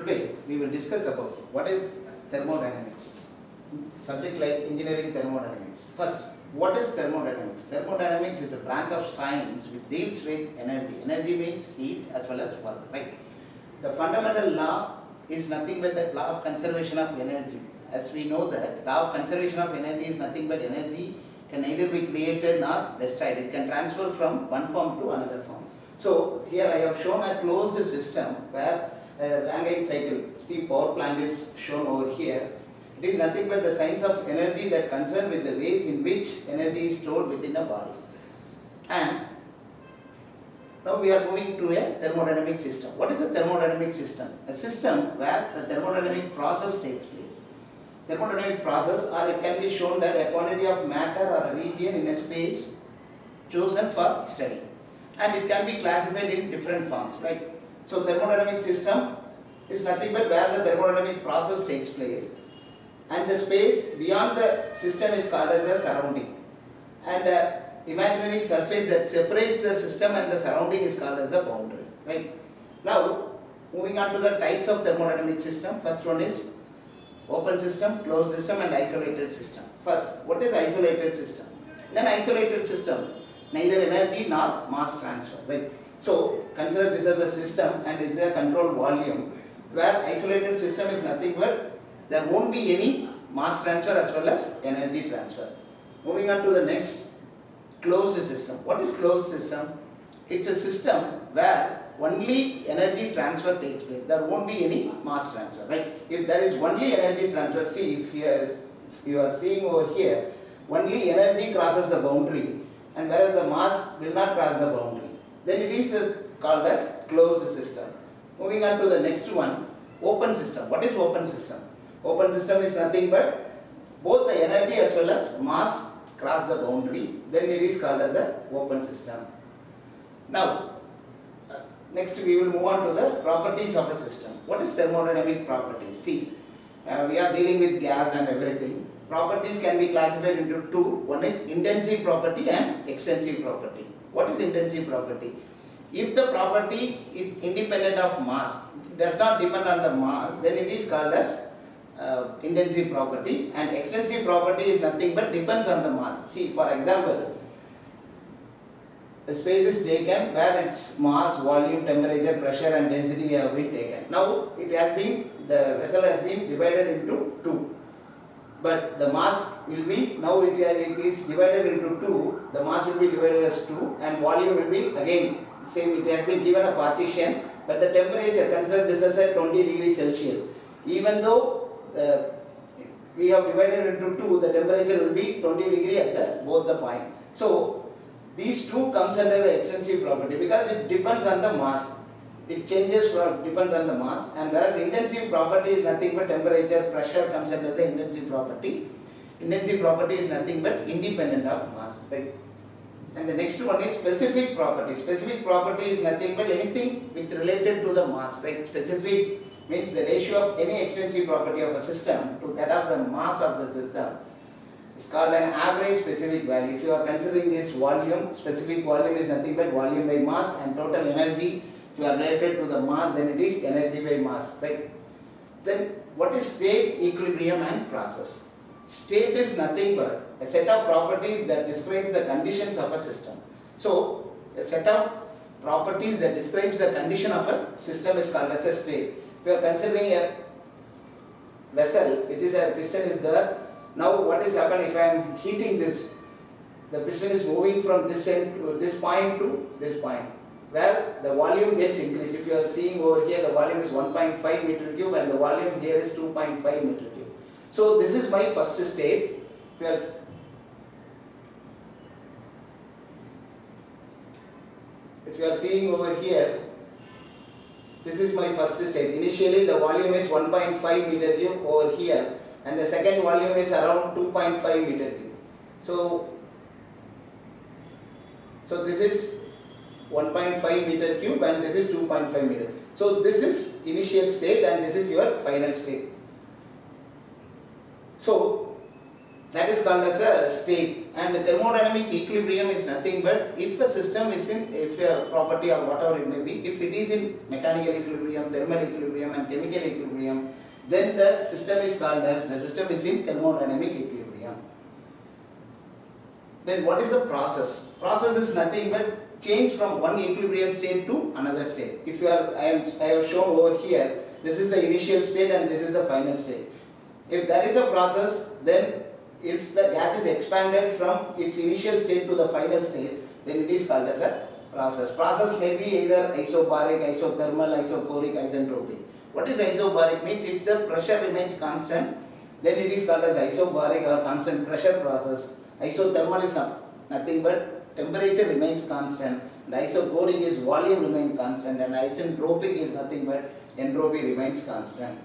Today we will discuss about what is thermodynamics. Subject like engineering thermodynamics. First, what is thermodynamics? Thermodynamics is a branch of science which deals with energy. Energy means heat as well as work, right? The fundamental law is nothing but the law of conservation of energy. As we know that law of conservation of energy is nothing but energy can neither be created nor destroyed. It can transfer from one form to another form. So here I have shown a closed system where a Rankine cycle, steam power plant is shown over here. It is nothing but the science of energy that concerned with the ways in which energy is stored within a body. And now we are moving to a thermodynamic system. What is a thermodynamic system? A system where the thermodynamic process takes place. Thermodynamic process, or it can be shown that a quantity of matter or a region in a space chosen for study. And it can be classified in different forms, right? So thermodynamic system is nothing but where the thermodynamic process takes place. And the space beyond the system is called as the surrounding. And the imaginary surface that separates the system and the surrounding is called as the boundary, right? Now, moving on to the types of thermodynamic system. First one is open system, closed system and isolated system. First, what is isolated system? In an isolated system, neither energy nor mass transfer, right? So, consider this as a system and it is a controlled volume where isolated system is nothing but there won't be any mass transfer as well as energy transfer. Moving on to the next, closed system. What is closed system? It's a system where only energy transfer takes place. There won't be any mass transfer, right? If there is only energy transfer, see if you are seeing over here, only energy crosses the boundary and whereas the mass will not cross the boundary. Then it is called as closed system. Moving on to the next one, open system. What is open system? Open system is nothing but both the energy as well as mass cross the boundary. Then it is called as the open system. Now, next we will move on to the properties of a system. What is thermodynamic properties? See, we are dealing with gas and everything. Properties can be classified into two. One is intensive property and extensive property. What is intensive property? If the property is independent of mass, does not depend on the mass, then it is called as intensive property, and extensive property is nothing but depends on the mass. See, for example, the space is taken where its mass, volume, temperature, pressure and density have been taken. Now the vessel has been divided into two. But the mass will be, now it is divided into two, the mass will be divided as two and volume will be again same, it has been given a partition, but the temperature, consider this as at 20 degrees Celsius. Even though we have divided into two, the temperature will be 20 degrees at both the point. So these two comes under the extensive property because it depends on the mass. It changes from, depends on the mass, and whereas intensive property is nothing but temperature, pressure comes under the intensive property. Intensive property is nothing but independent of mass, right? And the next one is specific property. Specific property is nothing but anything which related to the mass, right? Specific means the ratio of any extensive property of a system to that of the mass of the system. It's called an average specific value. If you are considering this volume, specific volume is nothing but volume by mass, and total energy, if you are related to the mass, then it is energy by mass, right? Then what is state, equilibrium and process? State is nothing but a set of properties that describes the conditions of a system. So, a set of properties that describes the condition of a system is called as a state. If you are considering a vessel, which is a piston is there, now what is happening if I am heating this? The piston is moving from this end to this point to this point, where the volume gets increased. If you are seeing over here, the volume is 1.5 meter cube and the volume here is 2.5 meter cube. So this is my first state. If you are seeing over here, this is my first state. Initially the volume is 1.5 meter cube over here and the second volume is around 2.5 meter cube. So this is 1.5 meter cube and this is 2.5 meter. So this is initial state and this is your final state. So that is called as a state, And the thermodynamic equilibrium is nothing but if a system is in, if a property or whatever it may be, if it is in mechanical equilibrium, thermal equilibrium and chemical equilibrium, then the system is called as, the system is in thermodynamic equilibrium. Then what is the process? Process is nothing but change from one equilibrium state to another state. If you are, I have shown over here, this is the initial state and this is the final state. If there is a process, then if the gas is expanded from its initial state to the final state, then it is called as a process. Process may be either isobaric, isothermal, isochoric, isentropic. What is isobaric means? If the pressure remains constant, then it is called as isobaric or constant pressure process. Isothermal is nothing but temperature remains constant. The isochoric is volume remains constant, and isentropic is nothing but entropy remains constant.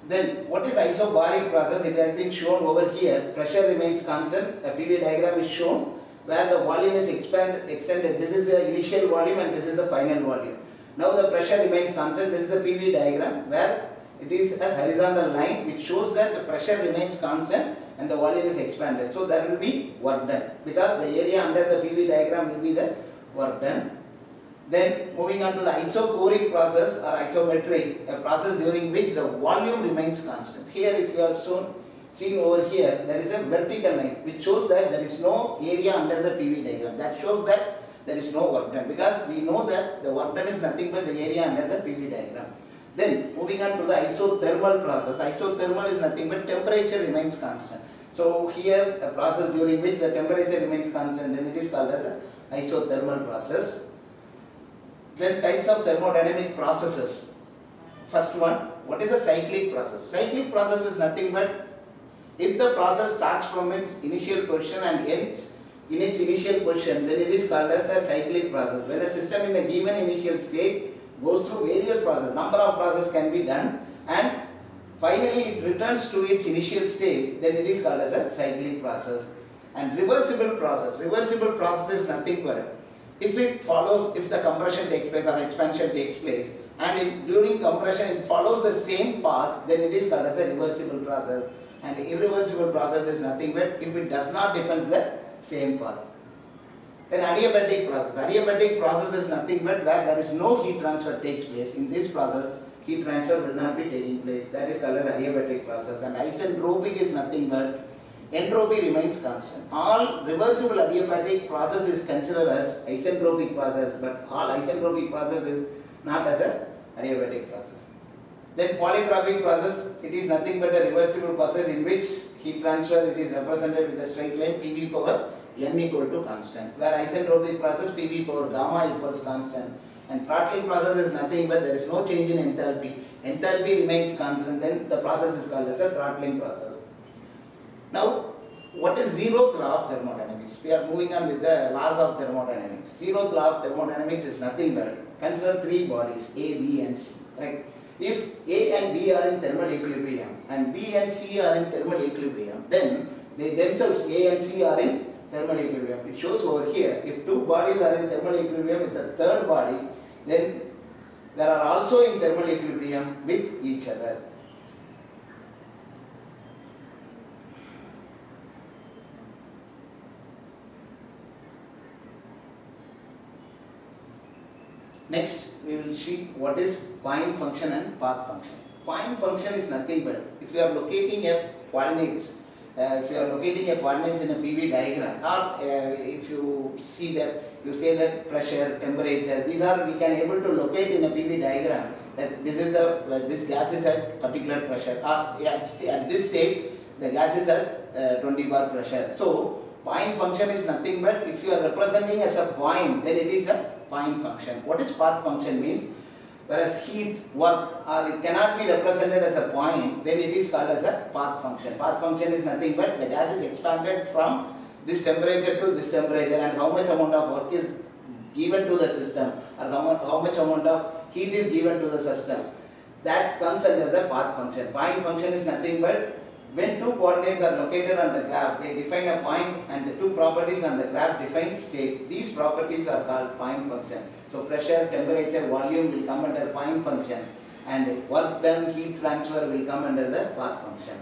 Then what is isobaric process? It has been shown over here. Pressure remains constant. A PV diagram is shown where the volume is extended. This is the initial volume and this is the final volume. Now the pressure remains constant. This is the PV diagram where it is a horizontal line which shows that the pressure remains constant and the volume is expanded. So there will be work done because the area under the PV diagram will be the work done. Then moving on to the isochoric process or isometric, a process during which the volume remains constant. Here if you have seen over here, there is a vertical line which shows that there is no area under the PV diagram. That shows that there is no work done because we know that the work done is nothing but the area under the PV diagram. Then moving on to the isothermal process. Isothermal is nothing but temperature remains constant. So here a process during which the temperature remains constant, then it is called as an isothermal process. Then types of thermodynamic processes. First one, what is a cyclic process? Cyclic process is nothing but if the process starts from its initial position and ends in its initial position, then it is called as a cyclic process. When a system in a given initial state goes through various processes, number of processes can be done, and finally it returns to its initial state, then it is called as a cyclic process. And reversible process. Reversible process is nothing but if it follows, if the compression takes place or expansion takes place, and during compression it follows the same path, then it is called as a reversible process. And irreversible process is nothing but if it does not depend the same path. Then adiabatic process. Adiabatic process is nothing but where there is no heat transfer takes place. In this process, heat transfer will not be taking place. That is called as adiabatic process. And isentropic is nothing but entropy remains constant. All reversible adiabatic process is considered as isentropic process, but all isentropic process is not as a adiabatic process. Then polytropic process, it is nothing but a reversible process in which heat transfer it is represented with a straight line PV power n equal to constant. Where isentropic process PV power gamma equals constant. And throttling process is nothing but there is no change in enthalpy. Enthalpy remains constant, then the process is called as a throttling process. Now, what is zeroth law of thermodynamics? We are moving on with the laws of thermodynamics. Zeroth law of thermodynamics is nothing but consider three bodies A, B and C. Right? If A and B are in thermal equilibrium and B and C are in thermal equilibrium, then they themselves A and C are in thermal equilibrium. It shows over here, if two bodies are in thermal equilibrium with a third body, then they are also in thermal equilibrium with each other. Next, we will see what is point function and path function. Point function is nothing but if you are locating a coordinates, if you are locating a coordinates in a PV diagram, or if you see that, if you say that pressure, temperature, these are we can able to locate in a PV diagram that this is the this gas is at particular pressure, or at this state the gas is at 20 bar pressure. So point function is nothing but if you are representing as a point, then it is a point function. What is path function means? Whereas heat, work, or it cannot be represented as a point, then it is called as a path function. Path function is nothing but the gas is expanded from this temperature to this temperature, and how much amount of work is given to the system, or how much amount of heat is given to the system. That comes under the path function. Point function is nothing but when two coordinates are located on the graph, they define a point, and the two properties on the graph define state. These properties are called point function. So pressure, temperature, volume will come under point function, and work done, heat transfer will come under the path function.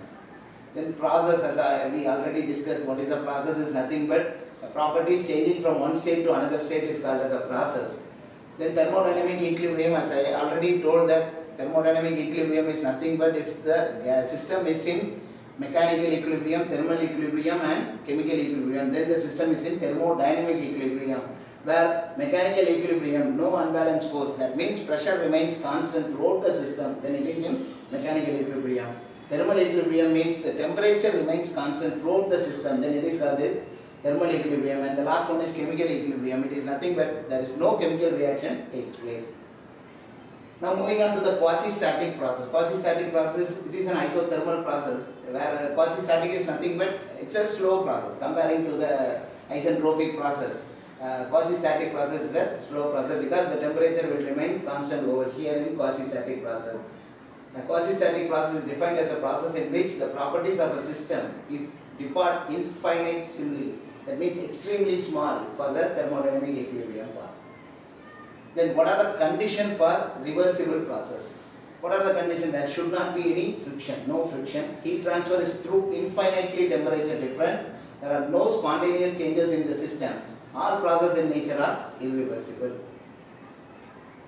Then process, as we already discussed, what is a process is nothing but properties changing from one state to another state is called as a process. Then thermodynamic equilibrium, as I already told that thermodynamic equilibrium is nothing but if the system is in mechanical equilibrium, thermal equilibrium and chemical equilibrium, then the system is in thermodynamic equilibrium, where mechanical equilibrium, no unbalanced force, that means pressure remains constant throughout the system, then it is in mechanical equilibrium. Thermal equilibrium means the temperature remains constant throughout the system, then it is called thermal equilibrium. And the last one is chemical equilibrium. It is nothing but there is no chemical reaction takes place. Now moving on to the quasi-static process. Quasi-static process, it is an isothermal process, where quasi-static is nothing but it's a slow process comparing to the isentropic process. Quasi-static process is a slow process because the temperature will remain constant over here in quasi-static process. A quasi-static process is defined as a process in which the properties of a system depart infinitesimally, that means extremely small for the thermodynamic equilibrium part. Then what are the conditions for reversible process? What are the conditions? There should not be any friction, no friction. Heat transfer is through infinitely temperature difference. There are no spontaneous changes in the system. All processes in nature are irreversible.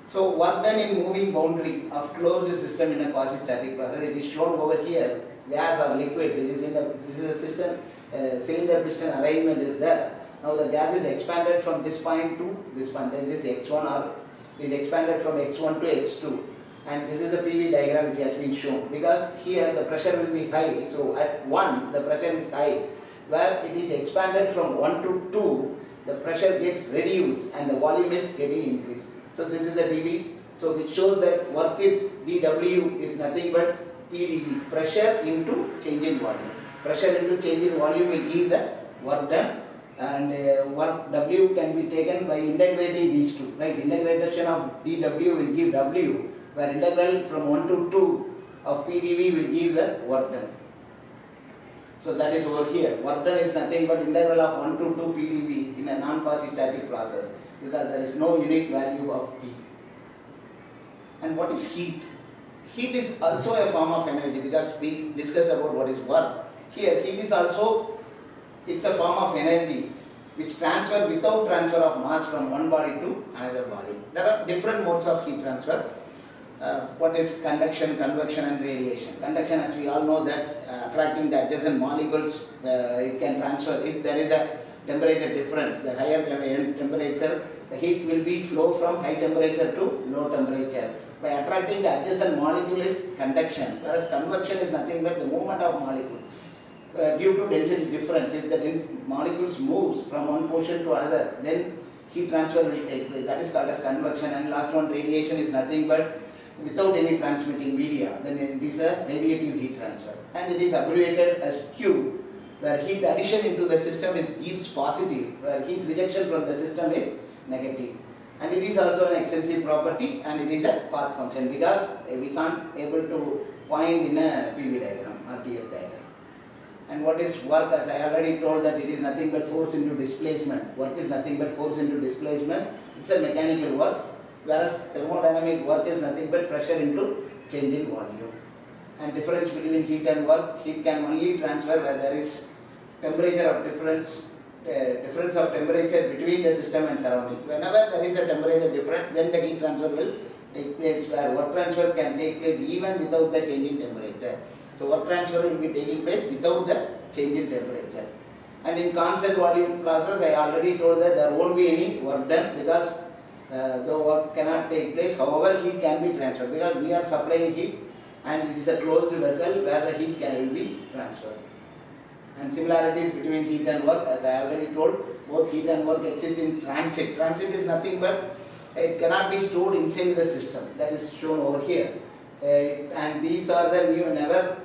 So work done in moving boundary of closed system in a quasi-static process. It is shown over here. Gas or liquid, which is in the this is a system cylinder piston arrangement is there. Now the gas is expanded from this point to this point. This is x1 or is expanded from x1 to x2. And this is the PV diagram which has been shown. Because here the pressure will be high. So at 1 the pressure is high. Where it is expanded from 1 to 2, the pressure gets reduced and the volume is getting increased. So this is the dV. So which shows that work is dW is nothing but PdV, pressure into change in volume. Pressure into change in volume will give the work done, and work W can be taken by integrating these two, right? Integration of dW will give W, where integral from 1 to 2 of PdV will give the work done. So that is over here. Work done is nothing but integral of 1 to 2 PdV in a non-quasi-static process, because there is no unique value of P. And what is heat? Heat is also a form of energy, because we discussed about what is work. Here heat is also, it's a form of energy which transfer without transfer of mass from one body to another body. There are different modes of heat transfer. What is conduction, convection and radiation. Conduction, as we all know, that attracting the adjacent molecules, it can transfer. If there is a temperature difference, the higher temperature, the heat will be flow from high temperature to low temperature. By attracting the adjacent molecule is conduction, whereas convection is nothing but the movement of molecules. Due to density difference, if the molecules moves from one portion to another, then heat transfer will take place. That is called as convection. And last one, radiation, is nothing but without any transmitting media, then it is a radiative heat transfer. And it is abbreviated as Q, where heat addition into the system gives positive, where heat rejection from the system is negative. And it is also an extensive property, and it is a path function, because we can't able to point in a PV diagram or PS diagram. And what is work? As I already told, that it is nothing but force into displacement. Work is nothing but force into displacement. It's a mechanical work, whereas thermodynamic work is nothing but pressure into change in volume. And difference between heat and work, heat can only transfer where there is temperature of difference of temperature between the system and surrounding. Whenever there is a temperature difference, then the heat transfer will take place, where work transfer can take place even without the change in temperature. So work transfer will be taking place without the change in temperature. And in constant volume process, I already told that there won't be any work done, because the work cannot take place. However, heat can be transferred, because we are supplying heat and it is a closed vessel where the heat will be transferred. And similarities between heat and work, as I already told, both heat and work exist in transit. Transit is nothing but it cannot be stored inside the system. That is shown over here. And these are the never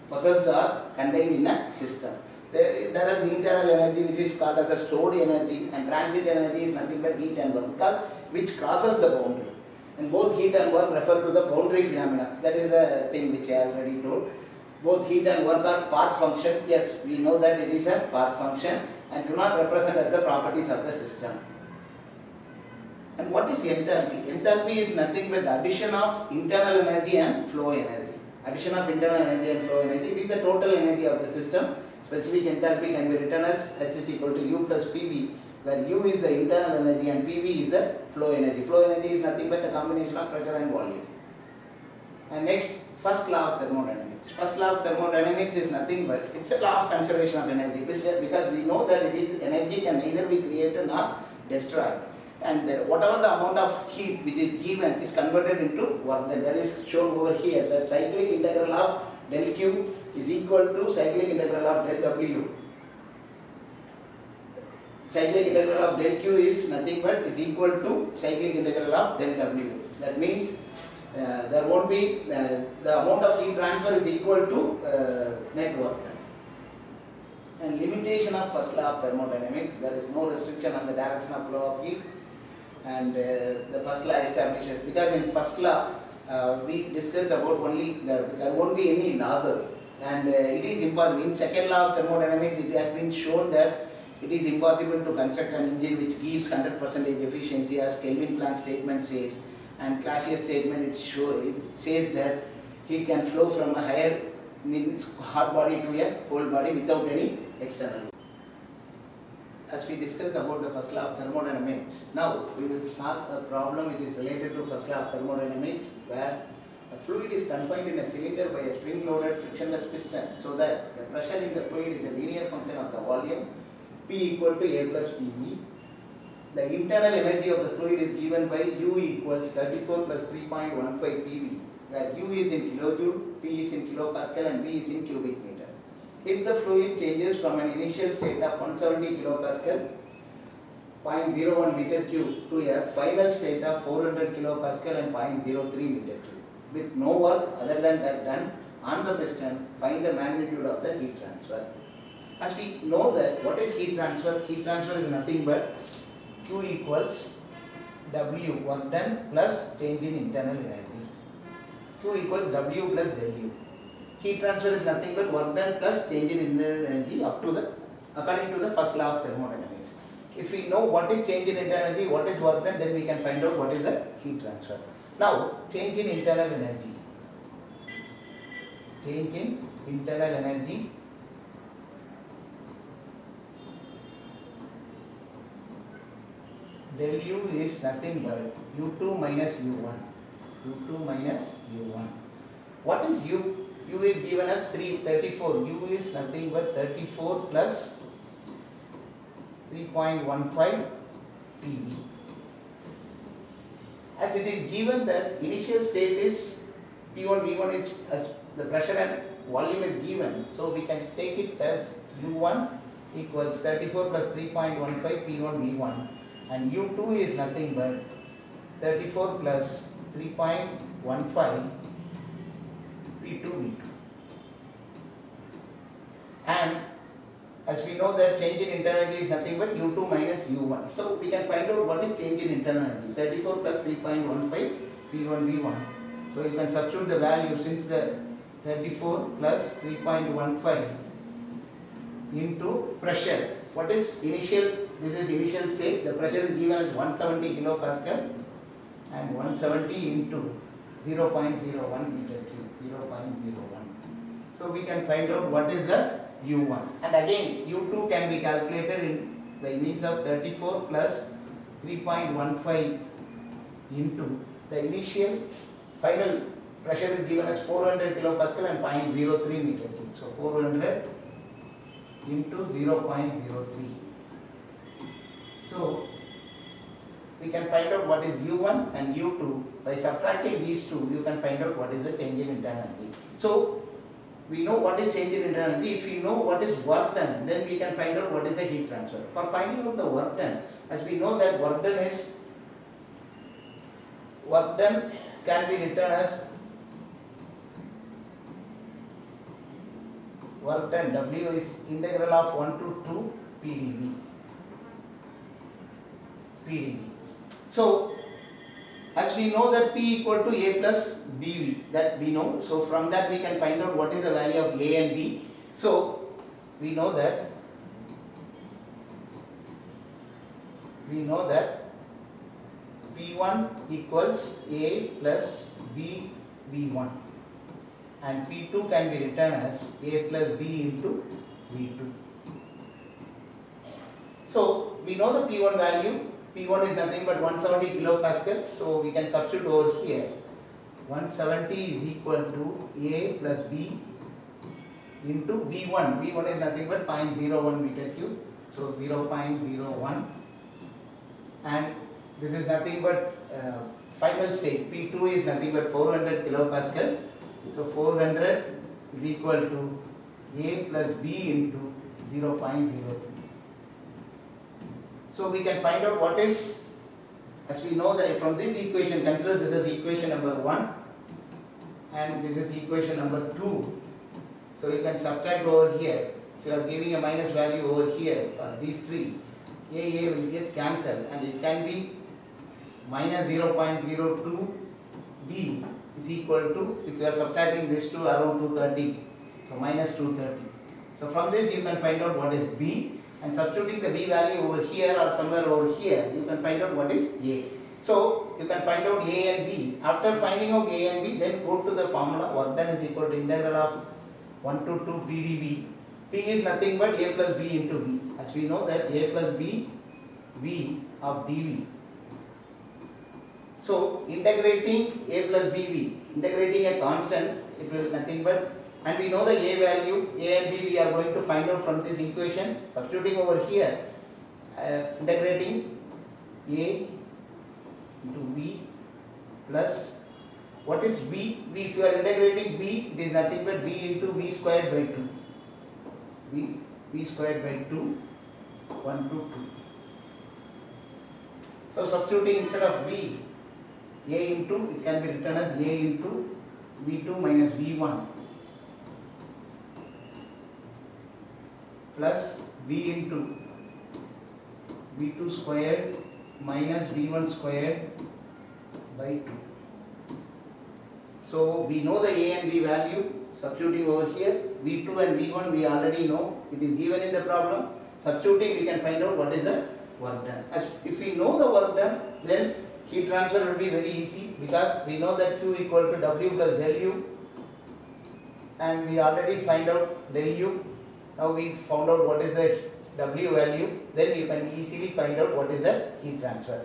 possessed or contained in a system. There is internal energy which is called as a stored energy, and transit energy is nothing but heat and work, because which crosses the boundary. And both heat and work refer to the boundary phenomena. That is the thing which I already told. Both heat and work are path function. Yes, we know that it is a path function and do not represent as the properties of the system. And what is enthalpy? Enthalpy is nothing but the addition of internal energy and flow energy. addition of internal energy and flow energy. It is the total energy of the system. Specific enthalpy can be written as H is equal to U plus PV, where U is the internal energy and PV is the flow energy. Flow energy is nothing but the combination of pressure and volume. And next, first law of thermodynamics. First law of thermodynamics is nothing but it's a law of conservation of energy, because we know that it is energy can neither be created nor destroyed. And whatever the amount of heat which is given is converted into work done. That is shown over here. That cyclic integral of del Q is equal to cyclic integral of del W. Cyclic integral of del Q is nothing but is equal to cyclic integral of del W. That means there won't be the amount of heat transfer is equal to net work done. And limitation of first law of thermodynamics, there is no restriction on the direction of flow of heat, and the first law establishes, because in first law we discussed about only there won't be any losses, and it is impossible. In second law of thermodynamics it has been shown that it is impossible to construct an engine which gives 100% efficiency, as Kelvin Planck statement says, and Clausius statement it says that heat can flow from a higher hot body to a cold body without any external. As we discussed about the first law of thermodynamics, now we will solve a problem which is related to first law of thermodynamics, where a fluid is confined in a cylinder by a spring-loaded frictionless piston, so that the pressure in the fluid is a linear function of the volume, P equal to A plus PV. The internal energy of the fluid is given by U equals 34 plus 3.15 PV, where U is in kilojoule, P is in kilopascal, and V is in cubic meter. If the fluid changes from an initial state of 170 kilopascal, 0.01 meter cube, to a final state of 400 kilopascal and 0.03 meter cube, with no work other than that done on the piston, find the magnitude of the heat transfer. As we know that what is heat transfer? Heat transfer is nothing but Q equals W, work done, plus change in internal energy. Q equals W plus del U. Heat transfer is nothing but work done plus change in internal energy according to the first law of thermodynamics. If we know what is change in internal energy, what is work done, then we can find out what is the heat transfer. Now, change in internal energy. Change in internal energy del U is nothing but U2 minus U1. U2 minus U1. What is U? U is given as 34. U is nothing but 34 plus 3.15 PV. As it is given that initial state is P1, V1 is as the pressure and volume is given, so we can take it as U1 equals 34 plus 3.15 P1, V1, and U2 is nothing but 34 plus 3.15 P2, V2. And as we know that change in internal energy is nothing but U2 minus U1. So we can find out what is change in internal energy. 34 plus 3.15 P1, V1. So you can substitute the value, since the 34 plus 3.15 into pressure. What is initial? This is initial state. The pressure is given as 170 kilopascal and 170 into 0.01 meter cube, 0.01. So we can find out what is the U1. And again, U2 can be calculated by means of 34 plus 3.15 into the initial final pressure is given as 400 kilopascal and 0.03 meter cube. So 400 into 0.03. So we can find out what is U1 and U2. By subtracting these two, you can find out what is the change in internal energy. So we know what is change in internal energy. If we know what is work done, then we can find out what is the heat transfer. For finding out the work done, as we know that work done can be written as work done, W is integral of 1 to 2 PdV. So as we know that P equal to A plus BV, that we know. So from that we can find out what is the value of A and B. So we know that P1 equals A plus B V1, and P2 can be written as A plus B into V2. So we know the P1 value. P1 is nothing but 170 kilopascal. So we can substitute over here. 170 is equal to A plus B into V1. V1 is nothing but 0.01 meter cube. So 0.01, and this is nothing but final state. P2 is nothing but 400 kilopascal. So 400 is equal to A plus B into 0.03. So we can find out what is, as we know that from this equation, consider this is equation number 1 and this is equation number 2. So you can subtract over here. If you are giving a minus value over here for these three, A will get cancelled, and it can be minus 0.02 B is equal to, if you are subtracting this to around 230, so minus 230. So from this you can find out what is B, and substituting the B value over here or somewhere over here, you can find out what is A. So you can find out A and B. After finding out A and B, then go to the formula. Work done is equal to integral of 1 to 2 PdV. P is nothing but A plus B into V. As we know that A plus B, V of dV. So integrating A plus BV, integrating a constant, it will nothing but, and we know the A value, A and B we are going to find out from this equation. Substituting over here, integrating A into V plus, what is V? V, if you are integrating V, it is nothing but V into V squared by 2. V squared by 2, 1 to 2. So substituting instead of V, A into, it can be written as A into V2 minus V1 plus V into V2 squared minus V1 squared by 2. So we know the A and B value. Substituting over here, V2 and V1 we already know. It is given in the problem. Substituting, we can find out what is the work done. As if we know the work done, then heat transfer will be very easy, because we know that Q equal to W plus del U, and we already find out del U. Now we found out what is the W value, then you can easily find out what is the heat transfer.